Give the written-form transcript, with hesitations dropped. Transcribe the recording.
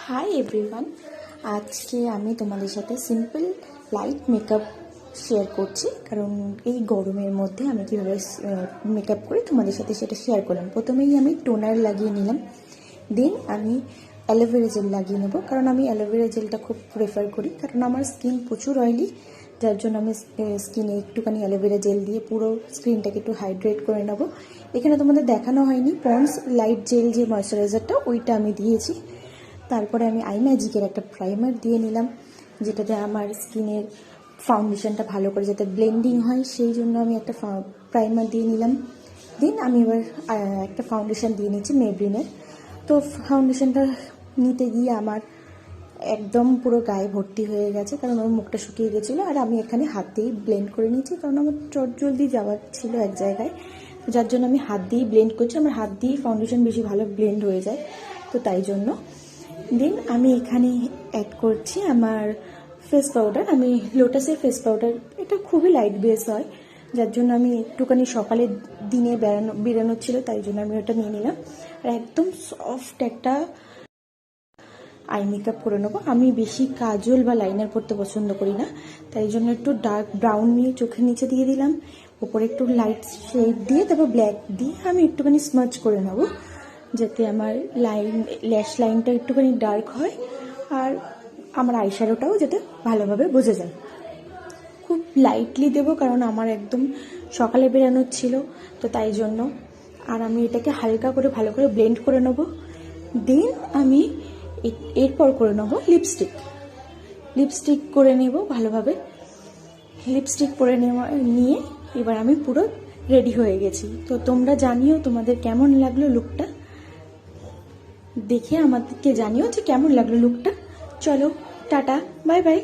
Hi everyone, আজকে আমি তোমাদের সাথে সিম্পল লাইট মেকআপ শেয়ার করছি। কারণ এই গরমের মধ্যে আমি কীভাবে মেকআপ করি তোমাদের সাথে সেটা শেয়ার করলাম। প্রথমেই আমি টোনার লাগিয়ে নিলাম, দেন আমি অ্যালোভেরা জেল লাগিয়ে নেব। কারণ আমি অ্যালোভেরা জেলটা খুব প্রেফার করি, কারণ আমার স্কিন প্রচুর অয়েলি, যার জন্য আমি স্কিনে একটুখানি অ্যালোভেরা জেল দিয়ে পুরো স্কিনটাকে একটু হাইড্রেট করে নেব। এখানে তোমাদের দেখানো হয়নি, পন্ডস লাইট জেল যে ময়শ্চারাইজারটা ওইটা আমি দিয়েছি। তারপরে আমি আই ম্যাজিকের একটা প্রাইমার দিয়ে নিলাম, যেটাতে আমার স্কিনের ফাউন্ডেশনটা ভালো করে যাতে ব্লেন্ডিং হয়, সেই জন্য আমি একটা প্রাইমার দিয়ে নিলাম। দেন আমি এবার একটা ফাউন্ডেশন দিয়ে নিচ্ছি মেবলিনের। তো ফাউন্ডেশনটা নিতে গিয়ে আমার একদম পুরো গায়ে ভর্তি হয়ে গেছে, কারণ আমার মুখটা শুকিয়ে গেছিলো। আর আমি এখানে হাত দিয়েই ব্লেন্ড করে নিচ্ছি, কারণ আমার জলদি যাওয়ার ছিল এক জায়গায়, তো যার জন্য আমি হাত দিয়েই ব্লেন্ড করছি। আমার হাত দিয়েই ফাউন্ডেশন বেশি ভালো ব্লেন্ড হয়ে যায়, তো তাই জন্য। দেন আমি এখানে অ্যাড করছি আমার ফেস পাউডার। আমি লোটাসের ফেস পাউডার, এটা খুবই লাইট বেস হয়, যার জন্য আমি একটুখানি সকালের দিনে বেরানো ছিল, তাই জন্য আমি ওটা নিয়ে নিলাম। আর একদম সফট একটা আই মেকআপ করে নেবো। আমি বেশি কাজল বা লাইনার পরতে পছন্দ করি না, তাই জন্য একটু ডার্ক ব্রাউন নিয়ে চোখের নিচে দিয়ে দিলাম, ওপরে একটু লাইট শেড দিয়ে তারপর ব্ল্যাক দিয়ে আমি একটুখানি স্মাচ করে নেবো, যাতে আমার ল্যাশ লাইনটা একটুখানি ডার্ক হয় আর আমার আইশ্যাডোটাও যাতে ভালোভাবে বোঝা যায়। খুব লাইটলি দেবো, কারণ আমার একদম সকালে বেরানোর ছিল, তো তাই জন্য। আর আমি এটাকে হালকা করে ভালো করে ব্লেন্ড করে নেবো। দেন আমি এরপর করে নেবো লিপস্টিক করে নেব ভালোভাবে। লিপস্টিক পরে নিয়ে এবার আমি পুরো রেডি হয়ে গেছি। তো তোমরা জানিও তোমাদের কেমন লাগলো লুকটা, দেখে আমাদেরকে জানিও যে কেমন লাগলো লুকটা। চলো, টাটা, বাই বাই।